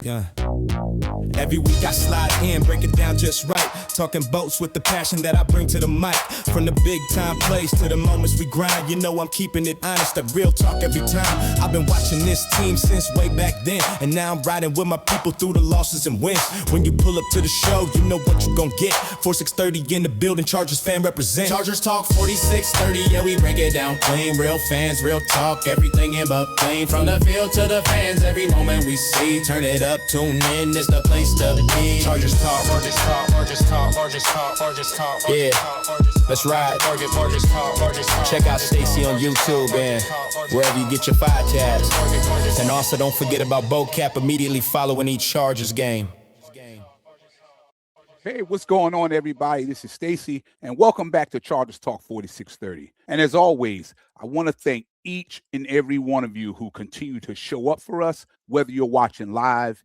Yeah. Every week I slide in, break it down just right. Talking boats with the passion that I bring to the mic. From the big time plays to the moments we grind. You know I'm keeping it honest, a real talk every time. I've been watching this team since way back then, and now I'm riding with my people through the losses and wins. When you pull up to the show, you know what you gon' get. 4630 in the building, Chargers fan represent. Chargers talk 4630, yeah, we break it down clean. Real fans, real talk, everything in between. From the field to the fans, every moment we see. Turn it up, tune in, it's the place to be. Chargers talk, Chargers talk, Chargers talk, Chargers talk, Chargers talk. Yeah, let's ride. Chargers talk, Chargers talk. Check out Stacy on YouTube and wherever you get your podcasts. And also don't forget about BoCap immediately following each Chargers game. Hey, what's going on, everybody? This is Stacy, and welcome back to Chargers Talk 4630. And as always, I want to thank each and every one of you who continue to show up for us, whether you're watching live,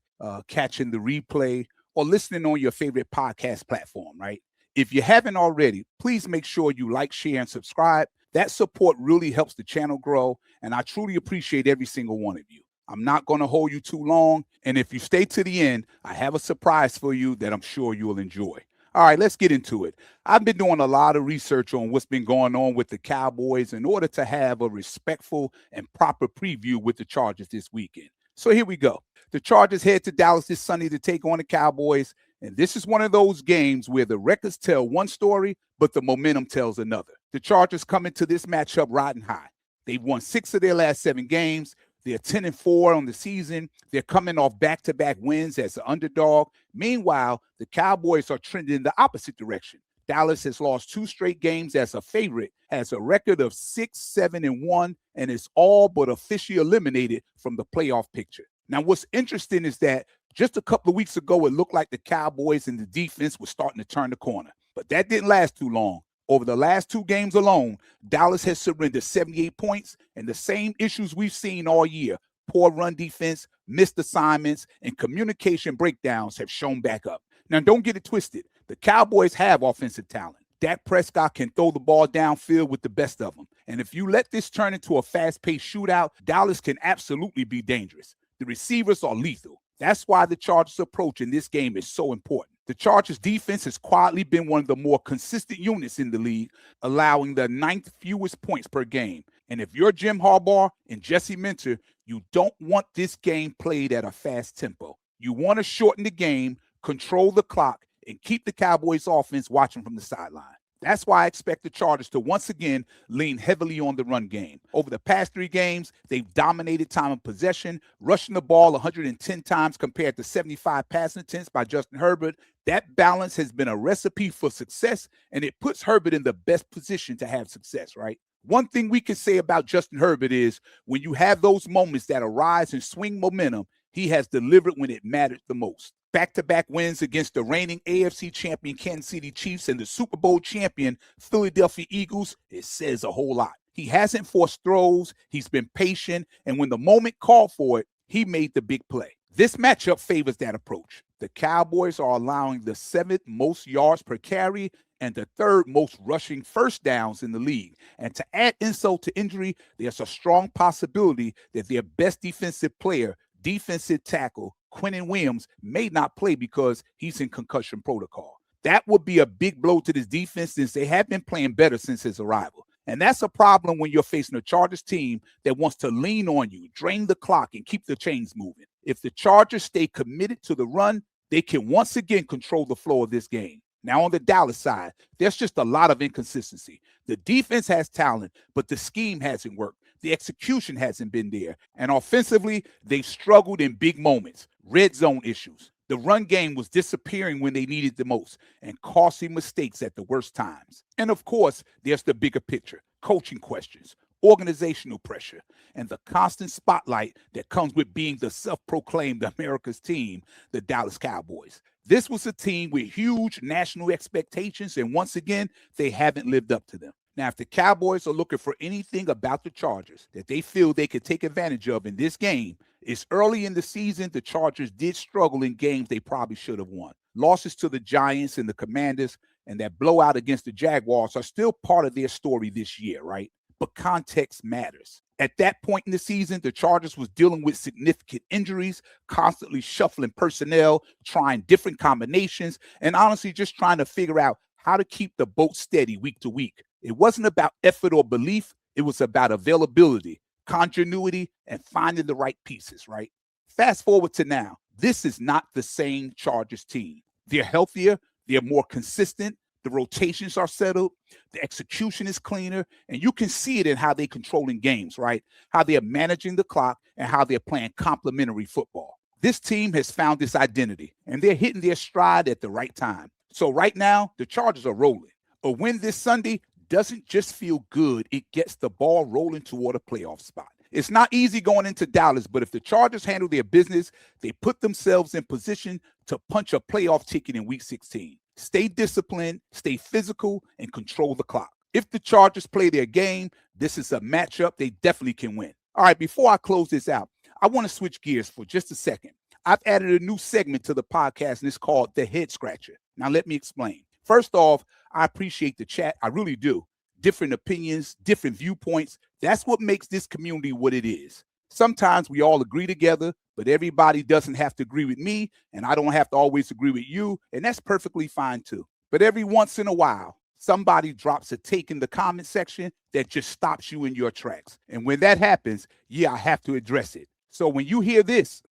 catching the replay, or listening on your favorite podcast platform, right? If you haven't already, please make sure you like, share, and subscribe. That support really helps the channel grow, and I truly appreciate every single one of you. I'm not going to hold you too long, and if you stay to the end, I have a surprise for you that I'm sure you'll enjoy. All right, let's get into it. I've been doing a lot of research on what's been going on with the Cowboys in order to have a respectful and proper preview with the Chargers this weekend. So here we go. The Chargers head to Dallas this Sunday to take on the Cowboys, and this is one of those games where the records tell one story, but the momentum tells another. The Chargers come into this matchup riding high. They've won 6 of their last 7 games. They're 10-4 on the season. They're coming off back-to-back wins as an underdog. Meanwhile, the Cowboys are trending in the opposite direction. Dallas has lost 2 straight games as a favorite, has a record of 6-7-1, and is all but officially eliminated from the playoff picture. Now, what's interesting is that just a couple of weeks ago, it looked like the Cowboys and the defense were starting to turn the corner. But that didn't last too long. Over the last 2 games alone, Dallas has surrendered 78 points, and the same issues we've seen all year, poor run defense, missed assignments, and communication breakdowns have shown back up. Now, don't get it twisted. The Cowboys have offensive talent. Dak Prescott can throw the ball downfield with the best of them. And if you let this turn into a fast-paced shootout, Dallas can absolutely be dangerous. The receivers are lethal. That's why the Chargers' approach in this game is so important. The Chargers' defense has quietly been one of the more consistent units in the league, allowing the 9th fewest points per game. And if you're Jim Harbaugh and Jesse Minter, you don't want this game played at a fast tempo. You want to shorten the game, control the clock, and keep the Cowboys' offense watching from the sideline. That's why I expect the Chargers to once again lean heavily on the run game. Over the past 3 games, they've dominated time of possession, rushing the ball 110 times compared to 75 passing attempts by Justin Herbert. That balance has been a recipe for success, and it puts Herbert in the best position to have success, right? One thing we can say about Justin Herbert is when you have those moments that arise and swing momentum, he has delivered when it mattered the most. Back-to-back wins against the reigning AFC champion Kansas City Chiefs and the Super Bowl champion Philadelphia Eagles, it says a whole lot. He hasn't forced throws, he's been patient, and when the moment called for it, he made the big play. This matchup favors that approach. The Cowboys are allowing the 7th most yards per carry and the 3rd most rushing first downs in the league. And to add insult to injury, there's a strong possibility that their best defensive player, defensive tackle, Quentin Williams, may not play because he's in concussion protocol. That would be a big blow to this defense since they have been playing better since his arrival. And that's a problem when you're facing a Chargers team that wants to lean on you, drain the clock, and keep the chains moving. If the Chargers stay committed to the run, they can once again control the flow of this game. Now, on the Dallas side, there's just a lot of inconsistency. The defense has talent, but the scheme hasn't worked. The execution hasn't been there. And offensively, they've struggled in big moments, red zone issues. The run game was disappearing when they needed the most and costly mistakes at the worst times. And of course, there's the bigger picture, coaching questions, organizational pressure, and the constant spotlight that comes with being the self-proclaimed America's team, the Dallas Cowboys. This was a team with huge national expectations, and once again, they haven't lived up to them. Now, if the Cowboys are looking for anything about the Chargers that they feel they could take advantage of in this game, it's early in the season. The Chargers did struggle in games they probably should have won. Losses to the Giants and the Commanders and that blowout against the Jaguars are still part of their story this year, right? but context matters. At that point in the season, the Chargers was dealing with significant injuries, constantly shuffling personnel, trying different combinations, and honestly just trying to figure out how to keep the boat steady week to week. It wasn't about effort or belief. It was about availability, continuity, and finding the right pieces, right? Fast forward to now. This is not the same Chargers team. They're healthier. They're more consistent. The rotations are settled. The execution is cleaner. And you can see it in how they're controlling games, right? How they're managing the clock and how they're playing complementary football. This team has found this identity, and they're hitting their stride at the right time. So right now, the Chargers are rolling. A win this Sunday doesn't just feel good. It gets the ball rolling toward a playoff spot. It's not easy going into Dallas, but if the Chargers handle their business, they put themselves in position to punch a playoff ticket in Week 16. Stay disciplined, stay physical, and control the clock. If the Chargers play their game, this is a matchup they definitely can win. All right, before I close this out, I want to switch gears for just a second. I've added a new segment to the podcast, and it's called the Headscratcher. Now, let me explain. First off, I appreciate the chat. I really do. Different opinions, different viewpoints. That's what makes this community what it is. Sometimes we all agree together, but everybody doesn't have to agree with me, and I don't have to always agree with you, and that's perfectly fine too. But every once in a while, somebody drops a take in the comment section that just stops you in your tracks. And when that happens, yeah, I have to address it. So when you hear this,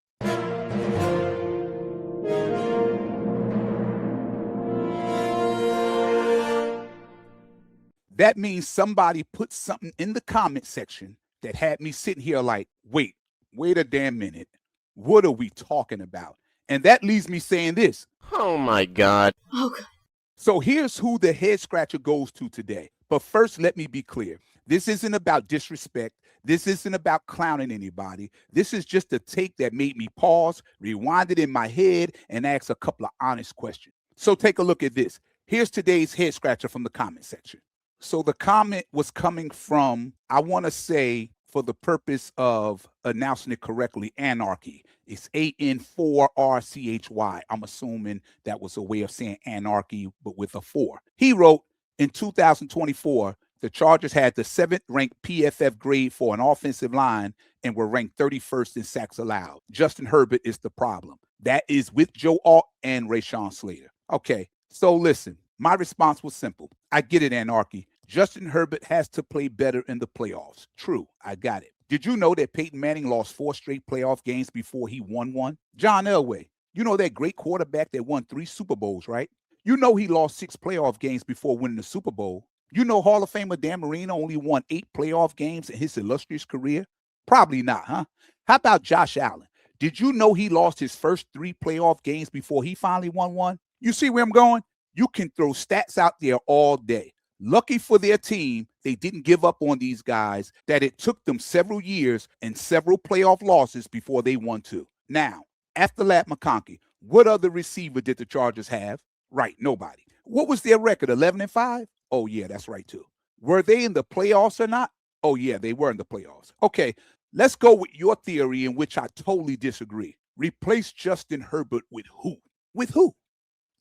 that means somebody put something in the comment section that had me sitting here like, wait a damn minute. What are we talking about? And that leaves me saying this. Oh, my God. Okay. So here's who the head scratcher goes to today. But first, let me be clear. This isn't about disrespect. This isn't about clowning anybody. This is just a take that made me pause, rewind it in my head, and ask a couple of honest questions. So take a look at this. Here's today's head scratcher from the comment section. So the comment was coming from, I want to say, for the purpose of announcing it correctly, Anarchy. It's A-N-4-R-C-H-Y. I'm assuming that was a way of saying anarchy, but with a 4. He wrote, in 2024, the Chargers had the 7th ranked PFF grade for an offensive line and were ranked 31st in sacks allowed. Justin Herbert is the problem. That is with Joe Alt and Rashawn Slater. Okay, so listen, my response was simple. I get it, Anarchy. Justin Herbert has to play better in the playoffs. True, I got it. Did you know that Peyton Manning lost 4 straight playoff games before he won one? John Elway, you know that great quarterback that won 3 Super Bowls, right? You know he lost 6 playoff games before winning the Super Bowl. You know Hall of Famer Dan Marino only won 8 playoff games in his illustrious career? Probably not, huh? How about Josh Allen? Did you know he lost his first 3 playoff games before he finally won one? You see where I'm going? You can throw stats out there all day. Lucky for their team, they didn't give up on these guys, that it took them several years and several playoff losses before they won 2. Now, after Lat McConkey, what other receiver did the Chargers have? Right, nobody. What was their record, 11-5? Oh, yeah, that's right, too. Were they in the playoffs or not? Oh, yeah, they were in the playoffs. Okay, let's go with your theory in which I totally disagree. Replace Justin Herbert with who? With who?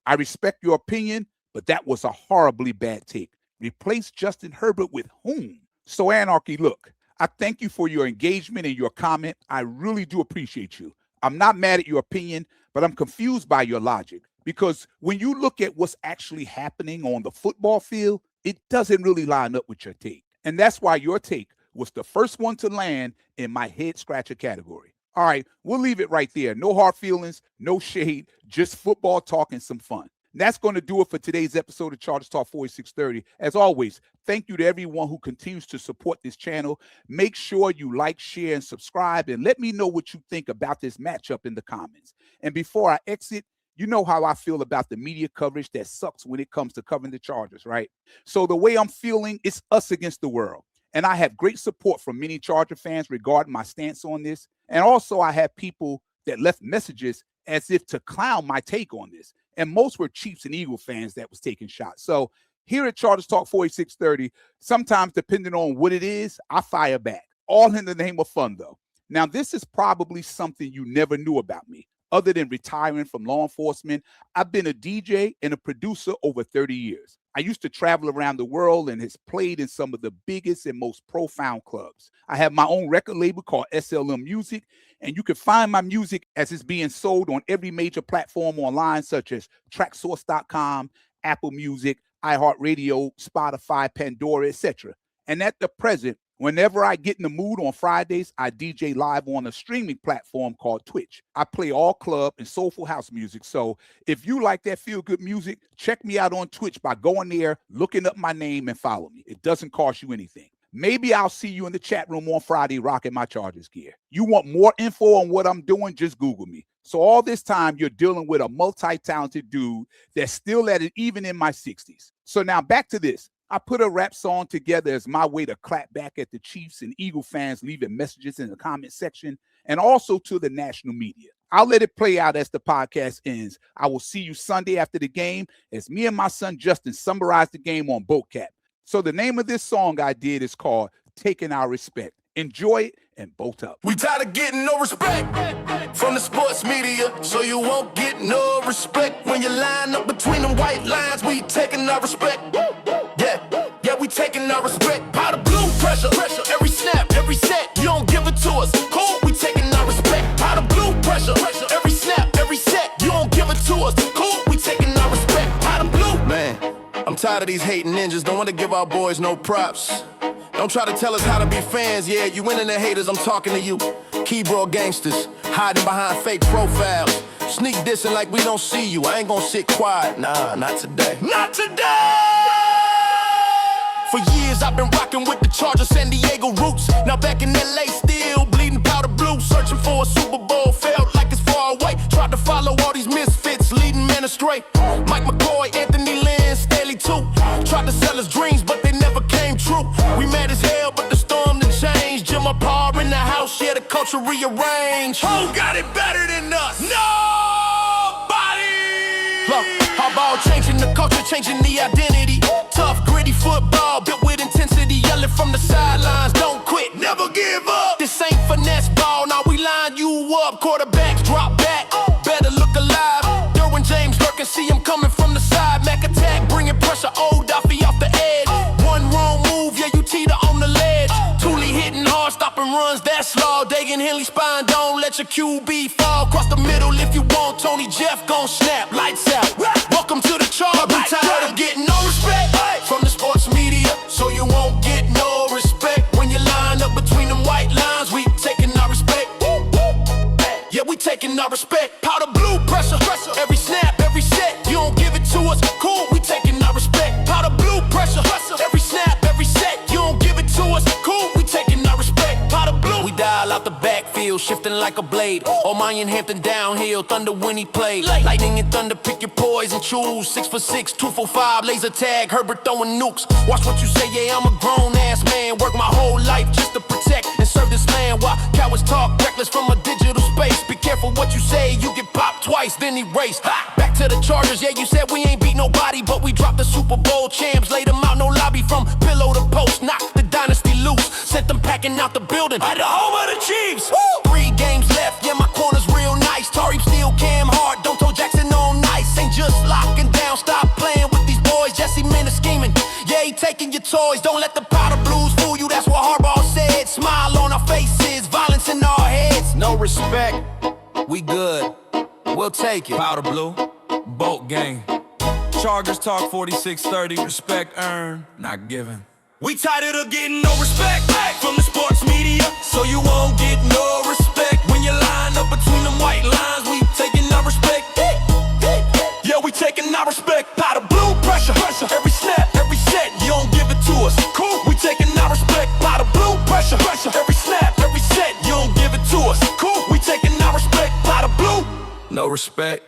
I respect your opinion, but that was a horribly bad take. Replace Justin Herbert with whom? So, Anarchy, look, I thank you for your engagement and your comment. I really do appreciate you. I'm not mad at your opinion, but I'm confused by your logic, because when you look at what's actually happening on the football field, it doesn't really line up with your take. And that's why your take was the first one to land in my head scratcher category. All right, we'll leave it right there. No hard feelings, no shade, just football talk and some fun. That's going to do it for today's episode of Chargers Talk 4630. As always, thank you to everyone who continues to support this channel. Make sure you like, share, and subscribe, and let me know what you think about this matchup in the comments. And before I exit, you know how I feel about the media coverage that sucks when it comes to covering the Chargers, right? So the way I'm feeling, it's us against the world. And I have great support from many Charger fans regarding my stance on this. And also I have people that left messages as if to clown my take on this. And most were Chiefs and Eagle fans that was taking shots. So here at Chargers Talk 4630, sometimes depending on what it is, I fire back. All in the name of fun, though. Now, this is probably something you never knew about me. Other than retiring from law enforcement, I've been a DJ and a producer over 30 years. I used to travel around the world and has played in some of the biggest and most profound clubs. I have my own record label called SLM Music, and you can find my music as it's being sold on every major platform online, such as tracksource.com, Apple Music, iHeartRadio, Spotify, Pandora, etc. And at the present, whenever I get in the mood on Fridays, I DJ live on a streaming platform called Twitch. I play all club and soulful house music. So if you like that feel-good music, check me out on Twitch by going there, looking up my name, and follow me. It doesn't cost you anything. Maybe I'll see you in the chat room on Friday rocking my Chargers gear. You want more info on what I'm doing, just Google me. So all this time, you're dealing with a multi-talented dude that's still at it even in my 60s. So now back to this. I put a rap song together as my way to clap back at the Chiefs and Eagle fans leaving messages in the comment section, and also to the national media. I'll let it play out as the podcast ends. I will see you Sunday after the game as me and my son Justin summarize the game on BoatCap. So the name of this song I did is called Taking Our Respect. Enjoy it and boat up. We tired of getting no respect from the sports media, so you won't get no respect when you line up between them white lines. We taking our respect. Yeah, we taking our respect. Powder blue pressure, every snap, every set. You don't give it to us. Cool, we taking our respect. Powder blue pressure, every snap, every set. You don't give it to us. Cool, we taking our respect. Powder blue. Man, I'm tired of these hating ninjas. Don't want to give our boys no props. Don't try to tell us how to be fans. Yeah, you internet haters, I'm talking to you. Keyboard gangsters, hiding behind fake profiles. Sneak dissing like we don't see you. I ain't gonna sit quiet. Nah, not today. Not today! For years I've been rocking with the Chargers, San Diego roots. Now back in LA, still bleeding powder blue. Searching for a Super Bowl, felt like it's far away. Tried to follow all these misfits, leading men astray. Mike McCoy, Anthony Lynn, Staley too. Tried to sell us dreams, but they never came true. We mad as hell, but the storm done changed. Jim Apar in the house, yeah, the culture rearranged. Who got it better than us? Nobody! Look, how about changing the culture, changing the identity? Tough, gritty football, built with intensity. Yelling from the sidelines, don't quit, never give up. This ain't finesse ball, now we line you up. Quarterbacks drop back, better look alive. Derwin James lurking, see him coming from the side. Mac attack, bringing pressure, old Duffy off the edge. One wrong move, yeah, you teeter on the ledge. Thule hitting hard, stopping runs, that's law. Dagan Henley spine, don't let your QB fall. Cross the middle if you want, Tony Jeff gon' snap, lights out. Welcome to the Chargers. I'm tired of getting no respect from the sports media, so you won't get no respect when you line up between them white lines. We taking our respect. Yeah, we taking our respect. Powder blue pressure, every snap, every set. You don't give it to us. Cool, we taking our respect. Powder blue pressure, every snap, every set. You don't give it to us. Cool, we taking our respect. Powder blue. We dial out the backfield, shifting like a blade. Or Mayan Hampton downhill, thunder when he played. Lightning and thunder, pick your poise and choose. 6 for 6, 2 for 5, laser tag, Herbert throwing nukes. Watch what you say, yeah, I'm a grown ass man. Work my whole life just to protect and serve this land. While cowards talk reckless from a digital space. Be careful what you say, you get popped twice, then erased. Back to the Chargers, yeah, you said we ain't beat nobody, but we dropped the Super Bowl champs. Laid them out, no lobby, from pillow to post. Knocked the dynasty loose, sent them packing out the building. At the home of the Chiefs. Woo! 3 games left, yeah, my corner's real nice. Tari still Cam Hart, don't throw Jackson on nice. Ain't just locking down, stop playing with these boys. Jesse Man is scheming, yeah, he taking your toys. Don't let the powder blues fool you, that's what Harbaugh said. Smile on our faces, violence in our heads. No respect, we good, we'll take it. Powder blue, boat gang. Chargers talk 4630, respect earned, not given. We tired of getting no respect from the sports media, so you won't get no respect when you line up between them white lines. We taking our respect. Yeah, we taking our respect. Powder blue pressure, every snap, every set. You don't give it to us. Cool, we taking our respect. Powder blue pressure, every snap, every set. You don't give it to us. Cool, we taking our respect. Powder blue, no respect.